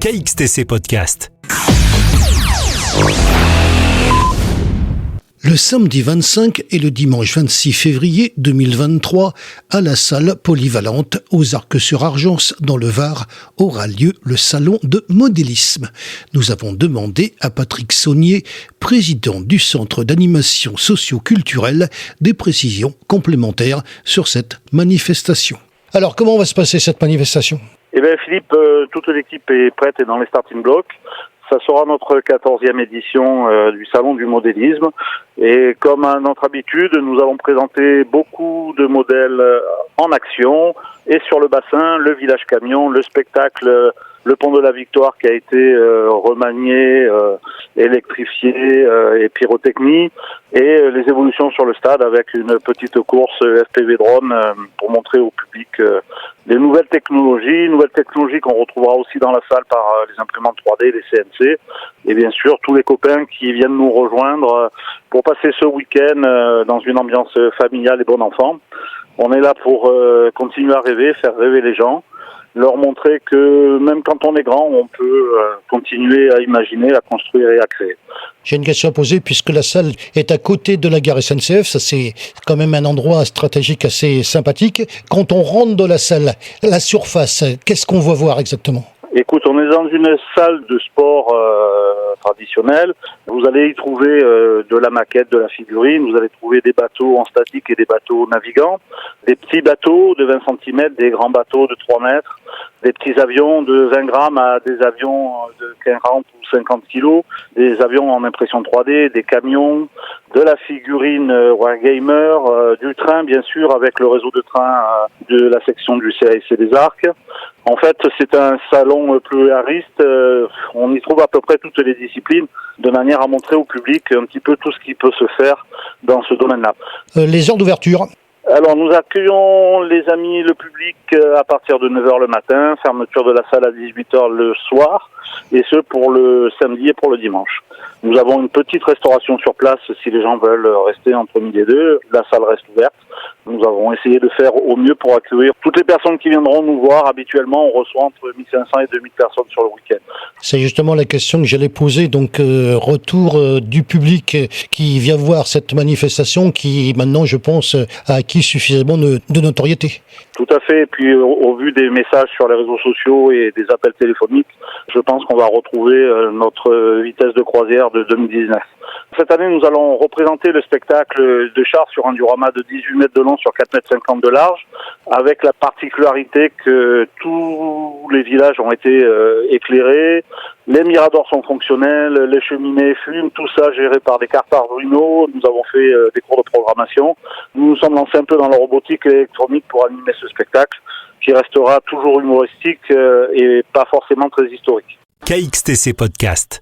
KXTC Podcast. Le samedi 25 et le dimanche 26 février 2023, à la salle polyvalente aux Arcs-sur-Argence dans le Var, aura lieu le salon de modélisme. Nous avons demandé à Patrick Saunier, président du Centre d'animation socio-culturelle, des précisions complémentaires sur cette manifestation. Alors, comment va se passer cette manifestation ? Eh bien Philippe, toute l'équipe est prête et dans les starting blocks. Ça sera notre 14e édition du Salon du modélisme. Et comme à notre habitude, nous allons présenter beaucoup de modèles en action. Et sur le bassin, le village camion, le spectacle, le pont de la Victoire qui a été remanié, électrifié et pyrotechnie. Et les évolutions sur le stade avec une petite course FPV drone pour montrer au public les nouvelles technologies qu'on retrouvera aussi dans la salle par les imprimantes 3D, les CNC, et bien sûr tous les copains qui viennent nous rejoindre pour passer ce week-end dans une ambiance familiale et bon enfant. On est là pour continuer à rêver, faire rêver les gens, leur montrer que même quand on est grand, on peut continuer à imaginer, à construire et à créer. J'ai une question à poser puisque la salle est à côté de la gare SNCF. Ça, c'est quand même un endroit stratégique assez sympathique. Quand on rentre dans la salle, la surface, qu'est-ce qu'on va voir exactement ? Écoute, on est dans une salle de sport traditionnelle. Vous allez y trouver de la maquette, de la figurine. Vous allez trouver des bateaux en statique et des bateaux navigants. Des petits bateaux de 20 cm, des grands bateaux de 3 mètres. Des petits avions de 20 grammes à des avions de 40 ou 50 kilos. Des avions en impression 3D, des camions, de la figurine Wargamer, du train bien sûr avec le réseau de train de la section du CAC des Arcs. En fait, c'est un salon pluraliste. On y trouve à peu près toutes les disciplines de manière à montrer au public un petit peu tout ce qui peut se faire dans ce domaine-là. Les heures d'ouverture ? Alors, nous accueillons les amis, le public à partir de 9h le matin, fermeture de la salle à 18h le soir, et ce pour le samedi et pour le dimanche. Nous avons une petite restauration sur place si les gens veulent rester entre midi et deux. La salle reste ouverte. Nous avons essayé de faire au mieux pour accueillir toutes les personnes qui viendront nous voir. Habituellement, on reçoit entre 1500 et 2000 personnes sur le week-end. C'est justement la question que j'allais poser. Donc, retour du public qui vient voir cette manifestation qui, maintenant, je pense, a acquis suffisamment de notoriété. Tout à fait. Et puis, au vu des messages sur les réseaux sociaux et des appels téléphoniques, je pense qu'on va retrouver notre vitesse de croisière de 2019. Cette année, nous allons représenter le spectacle de chars sur un diorama de 18 mètres de long sur 4,50 mètres de large, avec la particularité que tous les villages ont été éclairés, les miradors sont fonctionnels, les cheminées fument, tout ça géré par des cartes Arduino. Nous avons fait des cours de programmation. Nous nous sommes lancés un peu dans la robotique et l'électronique pour animer ce spectacle, qui restera toujours humoristique et pas forcément très historique. KXTC Podcast.